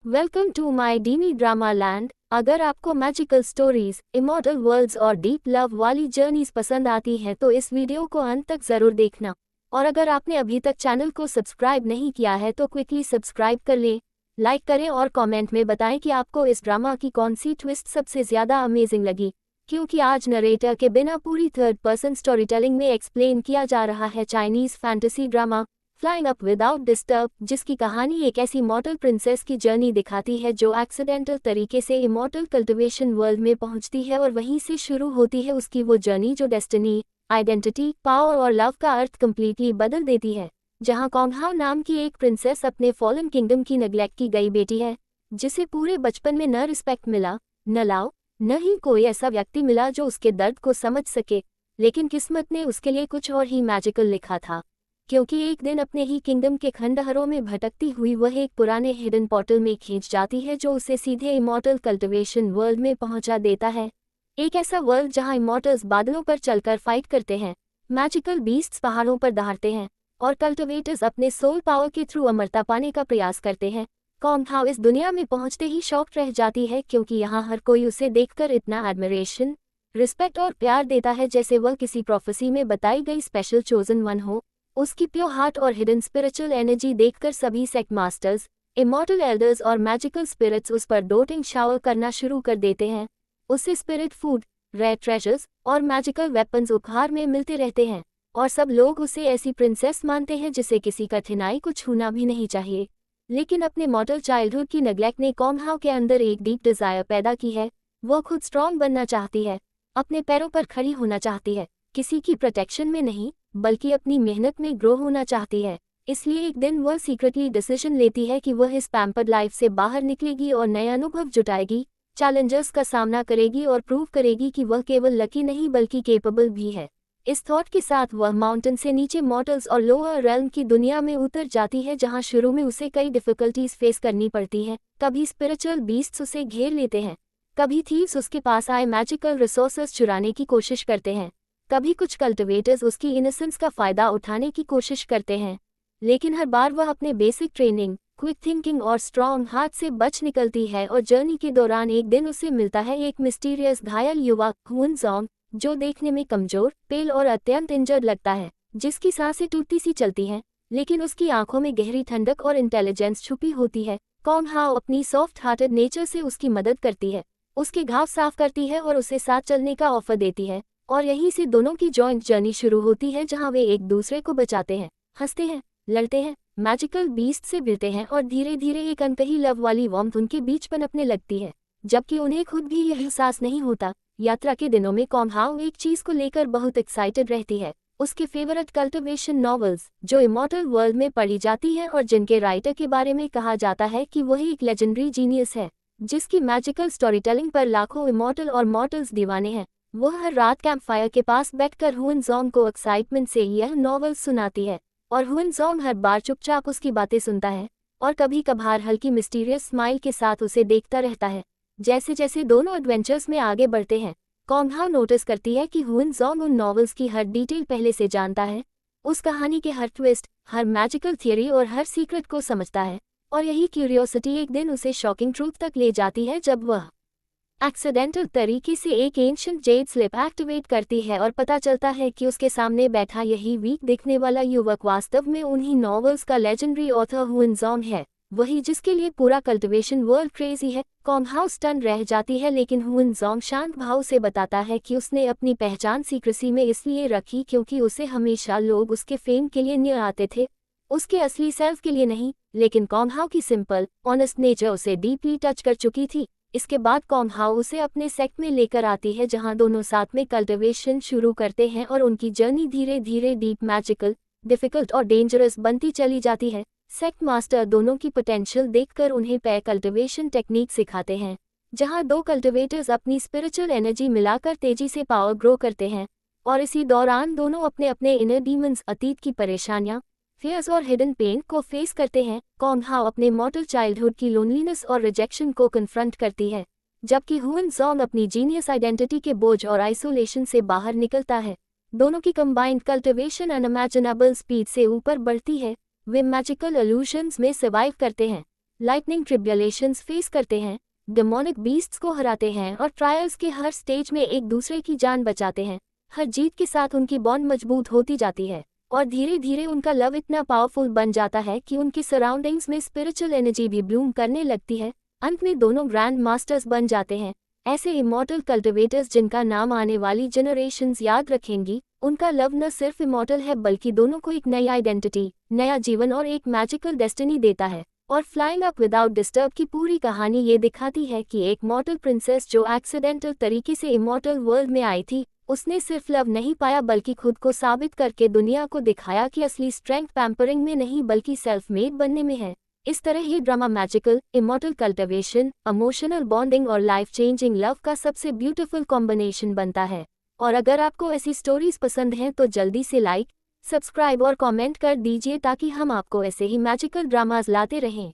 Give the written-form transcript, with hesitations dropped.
Welcome to my demi drama land. अगर आपको magical stories, immortal worlds और deep love वाली जर्नीज पसंद आती हैं तो इस वीडियो को अंत तक जरूर देखना। और अगर आपने अभी तक चैनल को सब्सक्राइब नहीं किया है तो क्विकली सब्सक्राइब कर लें, लाइक करें और कमेंट में बताएं कि आपको इस ड्रामा की कौन सी ट्विस्ट सबसे ज़्यादा अमेजिंग लगी। क्योंकि आज नरेटर के बिना पूरी थर्ड पर्सन स्टोरी टेलिंग में एक्सप्लेन किया जा रहा है Chinese fantasy drama flying up without disturb, जिसकी कहानी एक ऐसी मॉर्टल प्रिंसेस की जर्नी दिखाती है जो एक्सीडेंटल तरीके से इमॉर्टल कल्टिवेशन वर्ल्ड में पहुंचती है और वहीं से शुरू होती है उसकी वो जर्नी जो डेस्टिनी, आइडेंटिटी, पावर और लव का अर्थ कंप्लीटली बदल देती है। जहां कॉन्गहाओ नाम की एक प्रिंसेस अपने फॉलन किंगडम की नेग्लेक्ट की गई बेटी है, जिसे पूरे बचपन में न रिस्पेक्ट मिला, न लव, न ही कोई ऐसा व्यक्ति मिला जो उसके दर्द को समझ सके। लेकिन किस्मत ने उसके लिए कुछ और ही मैजिकल लिखा था, क्योंकि एक दिन अपने ही किंगडम के खंडहरों में भटकती हुई वह एक पुराने हिडन पोर्टल में खींच जाती है जो उसे सीधे इमॉर्टल कल्टिवेशन वर्ल्ड में पहुंचा देता है। एक ऐसा वर्ल्ड जहां इमॉर्टल्स बादलों पर चलकर फाइट करते हैं, मैजिकल बीस्ट्स पहाड़ों पर दहाड़ते हैं और कल्टिवेटर्स अपने सोल पावर के थ्रू अमरता पाने का प्रयास करते हैं। कॉन्गहाओ इस दुनिया में पहुंचते ही शॉक्ड रह जाती है, क्योंकि यहाँ हर कोई उसे देखकर इतना एडमिरेशन, रिस्पेक्ट और प्यार देता है जैसे वह किसी प्रोफेसी में बताई गई स्पेशल चोजन वन हो। उसकी प्योर हार्ट और हिडन स्पिरिचुअल एनर्जी देखकर सभी सेक्ट मास्टर्स, इमॉर्टल एल्डर्स और मैजिकल स्पिरिट्स उस पर डोटिंग शावर करना शुरू कर देते हैं। उससे स्पिरिट फूड, रेयर ट्रेजर्स और मैजिकल वेपन्स उपहार में मिलते रहते हैं और सब लोग उसे ऐसी प्रिंसेस मानते हैं जिसे किसी कठिनाई को छूना भी नहीं चाहिए। लेकिन अपने मॉडल चाइल्डहुड की नेग्लेक्ट ने कॉन्गहाओ के अंदर एक डीप डिजायर पैदा की है। वो खुद स्ट्रॉन्ग बनना चाहती है, अपने पैरों पर खड़ी होना चाहती है, किसी की प्रोटेक्शन में नहीं बल्कि अपनी मेहनत में ग्रो होना चाहती है। इसलिए एक दिन वह सीक्रेटली डिसीजन लेती है कि वह इस पैम्पर्ड लाइफ से बाहर निकलेगी और नए अनुभव जुटाएगी, चैलेंजर्स का सामना करेगी और प्रूव करेगी कि वह केवल लकी नहीं बल्कि केपेबल भी है। इस थॉट के साथ वह माउंटेन से नीचे मॉर्टल्स और लोअर रेल्म की दुनिया में उतर जाती है, जहां शुरू में उसे कई डिफिकल्टीज फेस करनी पड़ती हैं। कभी स्पिरिचुअल बीस्ट्स उसे घेर लेते हैं, कभी थीव्स उसके पास आए मैजिकल रिसोर्सेस चुराने की कोशिश करते हैं, कभी कुछ कल्टिवेटर्स उसकी इनोसेंस का फायदा उठाने की कोशिश करते हैं। लेकिन हर बार वह अपने बेसिक ट्रेनिंग, क्विक थिंकिंग और स्ट्रॉन्ग हार्ट से बच निकलती है। और जर्नी के दौरान एक दिन उसे मिलता है एक मिस्टीरियस घायल युवा हुन ज़ोंग, जो देखने में कमजोर, पेल और अत्यंत इंजर्ड लगता है, जिसकी सांसें टूटती सी चलती हैं, लेकिन उसकी आंखों में गहरी ठंडक और इंटेलिजेंस छुपी होती है। कॉन्गहाओ अपनी सॉफ्ट हार्टेड नेचर से उसकी मदद करती है, उसके घाव साफ करती है और उसे साथ चलने का ऑफर देती है। और यहीं से दोनों की जॉइंट जर्नी शुरू होती है, जहां वे एक दूसरे को बचाते हैं, हंसते हैं, लड़ते हैं, मैजिकल बीस्ट से भिड़ते हैं और धीरे धीरे एक अनकही लव वाली वार्मथ उनके बीच पनपने लगती है, जबकि उन्हें खुद भी यह एहसास नहीं होता। यात्रा के दिनों में कॉन्गहाओ एक चीज को लेकर बहुत एक्साइटेड रहती है, उसके फेवरेट कल्टिवेशन नॉवेल्स जो इमॉर्टल वर्ल्ड में पढ़ी जाती हैं और जिनके राइटर के बारे में कहा जाता है कि वही एक लेजेंडरी जीनियस है, जिसकी मैजिकल स्टोरी टेलिंग पर लाखों इमॉर्टल और मॉर्टल्स दीवाने हैं। वह हर रात कैंप फायर के पास बैठकर हुन ज़ोंग को एक्साइटमेंट से यह नॉवल सुनाती है, और हुन ज़ोंग हर बार चुपचाप उसकी बातें सुनता है और कभी कभार हल्की मिस्टीरियस स्माइल के साथ उसे देखता रहता है। जैसे जैसे दोनों एडवेंचर्स में आगे बढ़ते हैं, कॉन्गहाओ नोटिस करती है कि हुन ज़ोंग उन नॉवेल्स की हर डिटेल पहले से जानता है, उस कहानी के हर ट्विस्ट, हर मैजिकल थियरी और हर सीक्रेट को समझता है। और यही क्यूरियोसिटी एक दिन उसे शॉकिंग ट्रूथ तक ले जाती है, जब वह एक्सीडेंटल तरीके से एक एंशिएंट जेड स्लिप एक्टिवेट करती है और पता चलता है कि उसके सामने बैठा यही वीक दिखने वाला युवक वास्तव में उन्हीं नॉवेल्स का लेजेंडरी ऑथर हुन ज़ोंग है, वही जिसके लिए पूरा कल्टिवेशन वर्ल्ड क्रेजी है। कॉन्गहाओ स्टन रह जाती है, लेकिन हुन ज़ोंग शांत भाव से बताता है कि उसने अपनी पहचान सीक्रेसी में इसलिए रखी क्योंकि उसे हमेशा लोग उसके फेम के लिए नियर आते थे, उसके असली सेल्फ के लिए नहीं। लेकिन कॉन्गहाओ की सिंपल, ऑनेस्ट नेचर उसे डीपली टच कर चुकी थी। इसके बाद कॉन्गहाओ उसे अपने सेक्ट में लेकर आती है, जहां दोनों साथ में कल्टिवेशन शुरू करते हैं और उनकी जर्नी धीरे धीरे डीप, मैजिकल, डिफिकल्ट और डेंजरस बनती चली जाती है। सेक्ट मास्टर दोनों की पोटेंशियल देखकर उन्हें पेयर कल्टिवेशन टेक्निक सिखाते हैं, जहां दो कल्टिवेटर्स अपनी स्पिरिचुअल एनर्जी मिलाकर तेजी से पावर ग्रो करते हैं। और इसी दौरान दोनों अपने अपने इनर डीमंस, अतीत की परेशानियां, फियर्स और हिडन पेन को फेस करते हैं। कॉन्गहाओ अपने मॉर्टल चाइल्डहुड की लोनलीनेस और रिजेक्शन को कन्फ्रंट करती है, जबकि हुन ज़ोंग अपनी जीनियस आइडेंटिटी के बोझ और आइसोलेशन से बाहर निकलता है। दोनों की कंबाइंड कल्टिवेशन अनइमेजिनेबल स्पीड से ऊपर बढ़ती है। वे मैजिकल इल्यूशंस में सर्वाइव करते हैं, लाइटनिंग ट्रिब्यूलेशंस फेस करते हैं, डेमोनिक बीस्ट्स को हराते हैं और ट्रायल्स के हर स्टेज में एक दूसरे की जान बचाते हैं। हर जीत के साथ उनकी बॉन्ड मजबूत होती जाती है और धीरे धीरे उनका लव इतना पावरफुल बन जाता है कि उनकी सराउंडिंग्स में स्पिरिचुअल एनर्जी भी ब्लूम करने लगती है। अंत में दोनों ग्रैंड मास्टर्स बन जाते हैं, ऐसे इमॉर्टल कल्टिवेटर्स जिनका नाम आने वाली जनरेशंस याद रखेंगी। उनका लव न सिर्फ इमॉर्टल है बल्कि दोनों को एक नई आइडेंटिटी, नया जीवन और एक मैजिकल डेस्टिनी देता है। और फ्लाइंग अप विदाउट डिस्टर्ब की पूरी कहानी ये दिखाती है कि एक मॉर्टल प्रिंसेस जो एक्सीडेंटल तरीके से इमॉर्टल वर्ल्ड में आई थी, उसने सिर्फ लव नहीं पाया बल्कि खुद को साबित करके दुनिया को दिखाया कि असली स्ट्रेंथ पैम्परिंग में नहीं बल्कि सेल्फ मेड बनने में है। इस तरह ही drama magical, immortal cultivation, emotional bonding और लाइफ चेंजिंग लव का सबसे ब्यूटीफुल कॉम्बिनेशन बनता है। और अगर आपको ऐसी स्टोरीज पसंद हैं तो जल्दी से लाइक, सब्सक्राइब और कमेंट कर दीजिए ताकि हम आपको ऐसे ही मैजिकल ड्रामास लाते रहें।